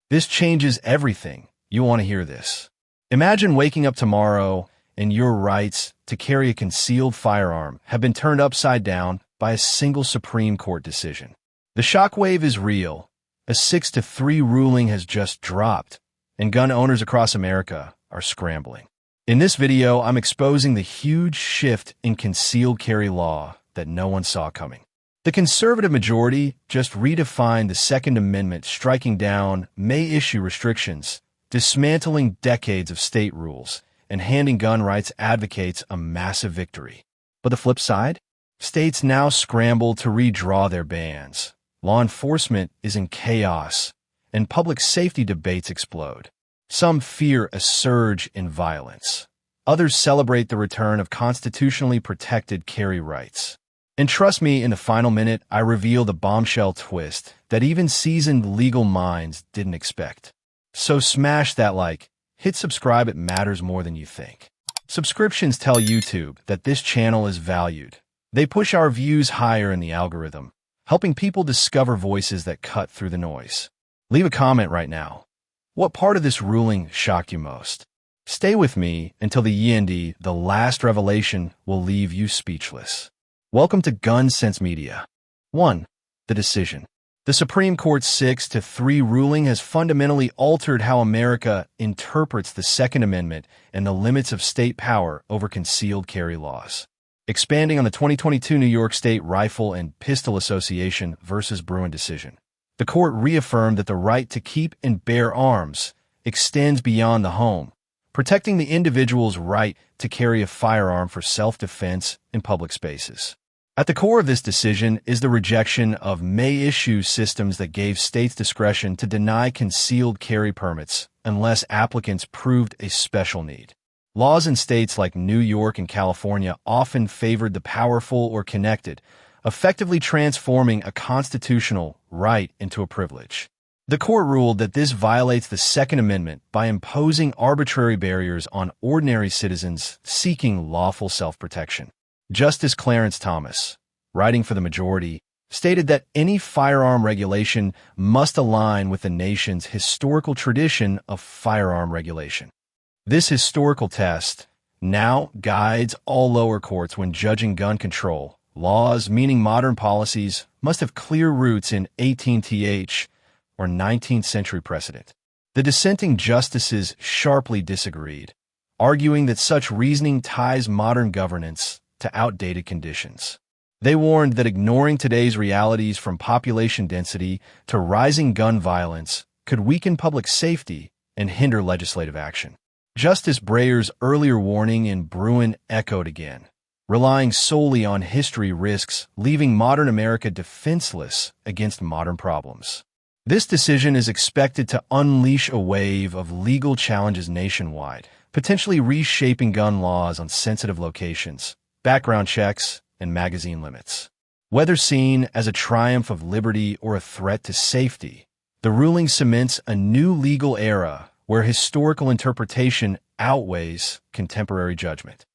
This changes everything. You want to hear this. Imagine waking up tomorrow and your rights to carry a concealed firearm have been turned upside down by a single Supreme Court decision. The shockwave is real. A 6-3 ruling has just dropped, and gun owners across America are scrambling. In this video, I'm exposing the huge shift in concealed carry law that no one saw coming. The conservative majority just redefined the Second Amendment, striking down may-issue restrictions, dismantling decades of state rules, and handing gun rights advocates a massive victory. But the flip side? States now scramble to redraw their bans. Law enforcement is in chaos, and public safety debates explode. Some fear a surge in violence. Others celebrate the return of constitutionally protected carry rights. And trust me, in the final minute, I reveal the bombshell twist that even seasoned legal minds didn't expect. So smash that like, hit subscribe, it matters more than you think. Subscriptions tell YouTube that this channel is valued. They push our views higher in the algorithm, helping people discover voices that cut through the noise. Leave a comment right now. What part of this ruling shocked you most? Stay with me until the end. The last revelation will leave you speechless. Welcome to Gun Sense Media. 1. The decision. The Supreme Court's 6-3 ruling has fundamentally altered how America interprets the Second Amendment and the limits of state power over concealed carry laws. Expanding on the 2022 New York State Rifle and Pistol Association versus Bruin decision, the court reaffirmed that the right to keep and bear arms extends beyond the home, protecting the individual's right to carry a firearm for self-defense in public spaces. At the core of this decision is the rejection of may-issue systems that gave states discretion to deny concealed carry permits unless applicants proved a special need. Laws in states like New York and California often favored the powerful or connected, effectively transforming a constitutional right into a privilege. The court ruled that this violates the Second Amendment by imposing arbitrary barriers on ordinary citizens seeking lawful self-protection. Justice Clarence Thomas, writing for the majority, stated that any firearm regulation must align with the nation's historical tradition of firearm regulation. This historical test now guides all lower courts when judging gun control. Laws, meaning modern policies, must have clear roots in 18th or 19th century precedent. The dissenting justices sharply disagreed, arguing that such reasoning ties modern governance to outdated conditions. They warned that ignoring today's realities, from population density to rising gun violence, could weaken public safety and hinder legislative action. Justice Breyer's earlier warning in Bruin echoed again. Relying solely on history risks leaving modern America defenseless against modern problems. This decision is expected to unleash a wave of legal challenges nationwide, potentially reshaping gun laws on sensitive locations, background checks, and magazine limits. Whether seen as a triumph of liberty or a threat to safety, the ruling cements a new legal era where historical interpretation outweighs contemporary judgment.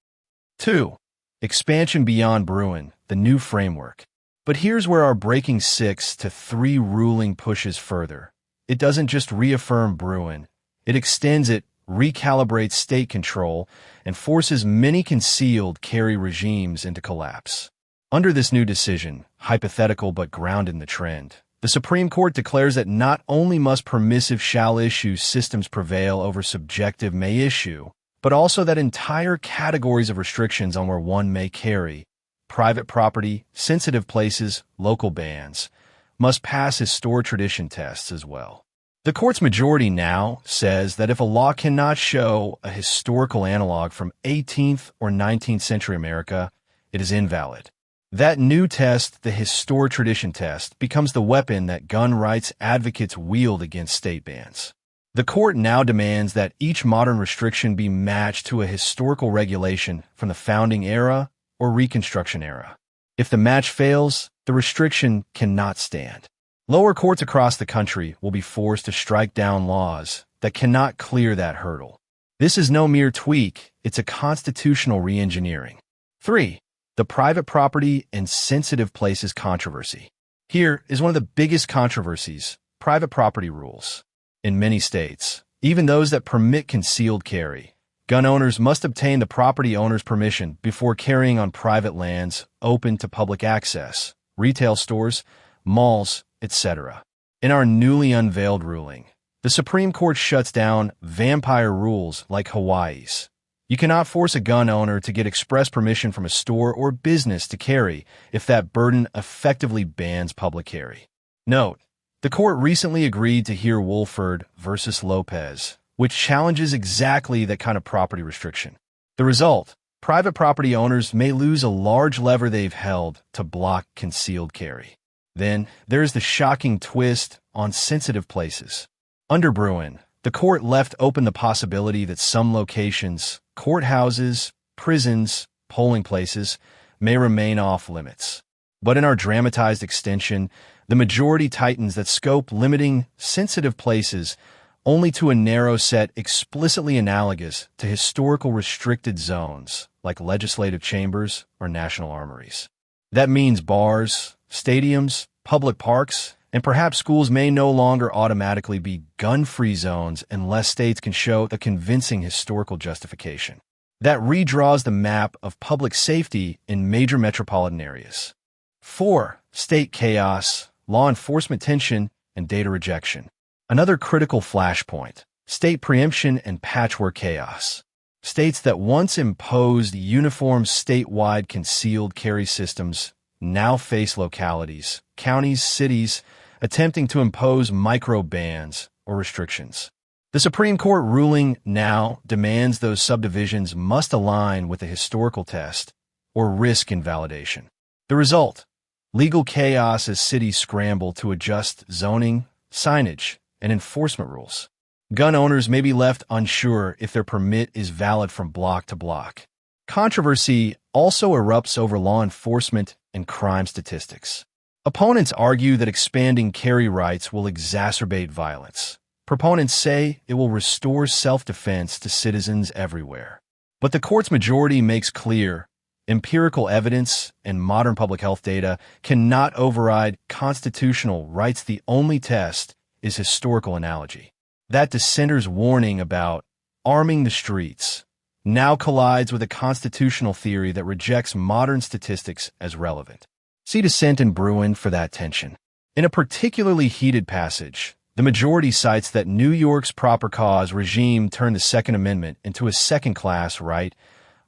2. Expansion beyond Bruin, the new framework. But here's where our breaking 6-3 ruling pushes further. It doesn't just reaffirm Bruin, it extends it, recalibrates state control, and forces many concealed carry regimes into collapse. Under this new decision, hypothetical but grounded in the trend, the Supreme Court declares that not only must permissive shall-issue systems prevail over subjective may-issue, but also that entire categories of restrictions on where one may carry, private property, sensitive places, local bans, must pass historic tradition tests as well. The court's majority now says that if a law cannot show a historical analog from 18th or 19th century America, it is invalid. That new test, the historic tradition test, becomes the weapon that gun rights advocates wield against state bans. The court now demands that each modern restriction be matched to a historical regulation from the founding era or Reconstruction era. If the match fails, the restriction cannot stand. Lower courts across the country will be forced to strike down laws that cannot clear that hurdle. This is no mere tweak, it's a constitutional re-engineering. 3. The private property and sensitive places controversy. Here is one of the biggest controversies: private property rules. In many states, even those that permit concealed carry, gun owners must obtain the property owner's permission before carrying on private lands open to public access, retail stores, malls, etc. In our newly unveiled ruling, the Supreme Court shuts down vampire rules like Hawaii's. You cannot force a gun owner to get express permission from a store or business to carry if that burden effectively bans public carry. Note, the court recently agreed to hear Wolford versus Lopez, which challenges exactly that kind of property restriction. The result, private property owners may lose a large lever they've held to block concealed carry. Then, there's the shocking twist on sensitive places. Under Bruin, the court left open the possibility that some locations, courthouses, prisons, polling places, may remain off limits. But in our dramatized extension, the majority tightens that scope, limiting sensitive places only to a narrow set explicitly analogous to historical restricted zones like legislative chambers or national armories. That means bars, stadiums, public parks, and perhaps schools may no longer automatically be gun-free zones unless states can show a convincing historical justification. That redraws the map of public safety in major metropolitan areas. 4. State chaos, law enforcement tension, and data rejection. Another critical flashpoint, state preemption and patchwork chaos. States that once imposed uniform statewide concealed carry systems now face localities, counties, cities, attempting to impose micro-bans or restrictions. The Supreme Court ruling now demands those subdivisions must align with a historical test or risk invalidation. The result, legal chaos as cities scramble to adjust zoning, signage, and enforcement rules. Gun owners may be left unsure if their permit is valid from block to block. Controversy also erupts over law enforcement and crime statistics. Opponents argue that expanding carry rights will exacerbate violence. Proponents say it will restore self-defense to citizens everywhere. But the court's majority makes clear empirical evidence and modern public health data cannot override constitutional rights. The only test is historical analogy. That dissenter's warning about arming the streets now collides with a constitutional theory that rejects modern statistics as relevant. See dissent in Bruin for that tension. In a particularly heated passage, the majority cites that New York's proper cause regime turned the Second Amendment into a second-class right,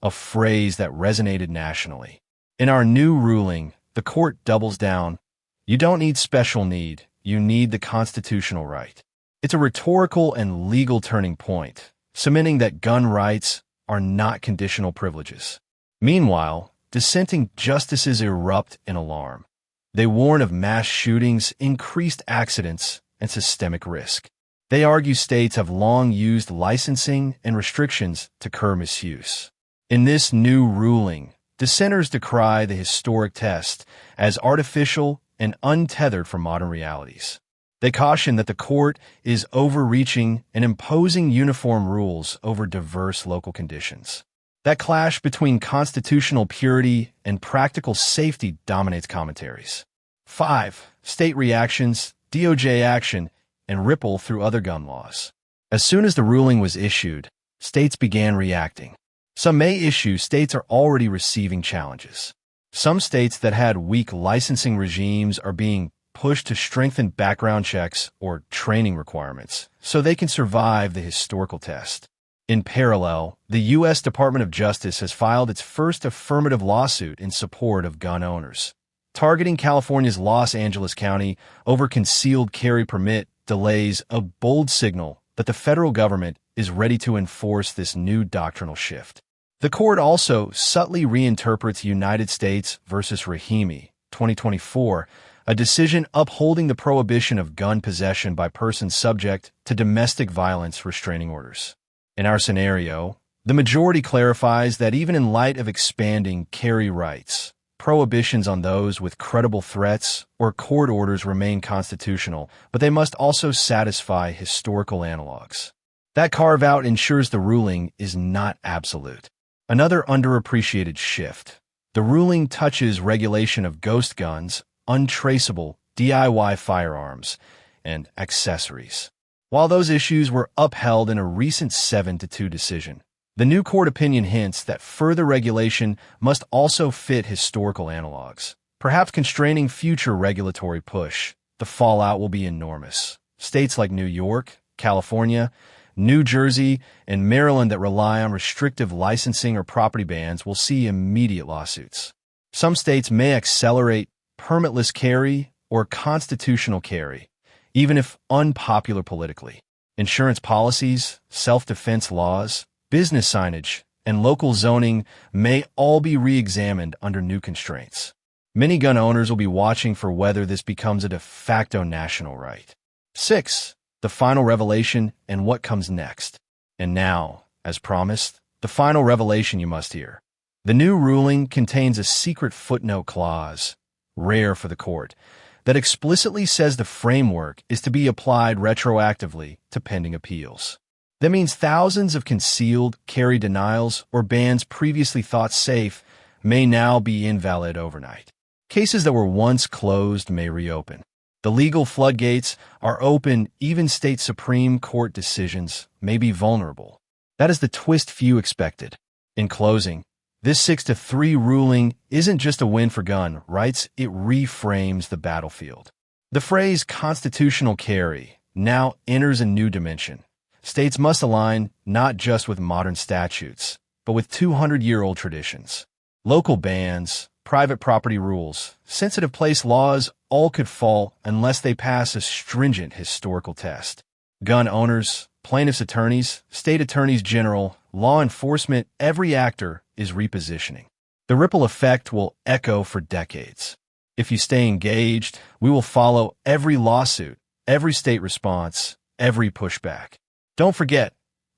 a phrase that resonated nationally. In our new ruling, the court doubles down. You don't need special need, you need the constitutional right. It's a rhetorical and legal turning point, cementing that gun rights are not conditional privileges. Meanwhile, dissenting justices erupt in alarm. They warn of mass shootings, increased accidents, and systemic risk. They argue states have long used licensing and restrictions to curb misuse. In this new ruling, dissenters decry the historic test as artificial and untethered from modern realities. They caution that the court is overreaching and imposing uniform rules over diverse local conditions. That clash between constitutional purity and practical safety dominates commentaries. 5. State reactions, DOJ action, and ripple through other gun laws. As soon as the ruling was issued, states began reacting. Some May issue states are already receiving challenges. Some states that had weak licensing regimes are being pushed to strengthen background checks or training requirements so they can survive the historical test. In parallel, the U.S. Department of Justice has filed its first affirmative lawsuit in support of gun owners, targeting California's Los Angeles County over concealed carry permit delays, a bold signal that the federal government is ready to enforce this new doctrinal shift. The court also subtly reinterprets United States versus Rahimi, 2024, a decision upholding the prohibition of gun possession by persons subject to domestic violence restraining orders. In our scenario, the majority clarifies that even in light of expanding carry rights, prohibitions on those with credible threats or court orders remain constitutional, but they must also satisfy historical analogs. That carve-out ensures the ruling is not absolute. Another underappreciated shift. The ruling touches regulation of ghost guns, untraceable DIY firearms, and accessories. while those issues were upheld in a recent 7-2 decision. The new court opinion hints that further regulation must also fit historical analogs, perhaps constraining future regulatory push. The fallout will be enormous. States like New York, California, New Jersey, and Maryland that rely on restrictive licensing or property bans will see immediate lawsuits. Some states may accelerate permitless carry or constitutional carry, even if unpopular politically. Insurance policies, self-defense laws, business signage, and local zoning may all be re-examined under new constraints. Many gun owners will be watching for whether this becomes a de facto national right. 6. The final revelation and what comes next. And now, as promised, the final revelation you must hear. The new ruling contains a secret footnote clause, rare for the court, that explicitly says the framework is to be applied retroactively to pending appeals. That means thousands of concealed carry denials or bans previously thought safe may now be invalid overnight. Cases that were once closed may reopen. The legal floodgates are open. Even state Supreme Court decisions may be vulnerable. That is the twist few expected. In closing, this 6-3 ruling isn't just a win for gun rights, it reframes the battlefield. The phrase constitutional carry now enters a new dimension. States must align not just with modern statutes, but with 200-year-old traditions. Local bans, private property rules, sensitive place laws all could fall unless they pass a stringent historical test. Gun owners, plaintiffs' attorneys, state attorneys general, law enforcement, every actor is repositioning. The ripple effect will echo for decades. If you stay engaged, we will follow every lawsuit, every state response, every pushback. Don't forget,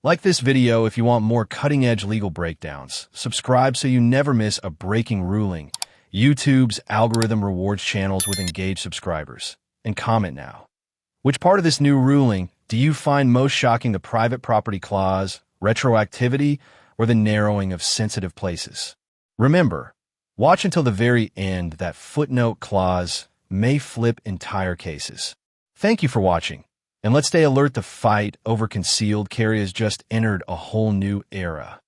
like this video if you want more cutting-edge legal breakdowns. Subscribe so you never miss a breaking ruling. YouTube's algorithm rewards channels with engaged subscribers. And comment now. Which part of this new ruling do you find most shocking, the private property clause, retroactivity, or the narrowing of sensitive places? Remember, watch until the very end. That footnote clause may flip entire cases. Thank you for watching, and let's stay alert. The fight over concealed carry has just entered a whole new era.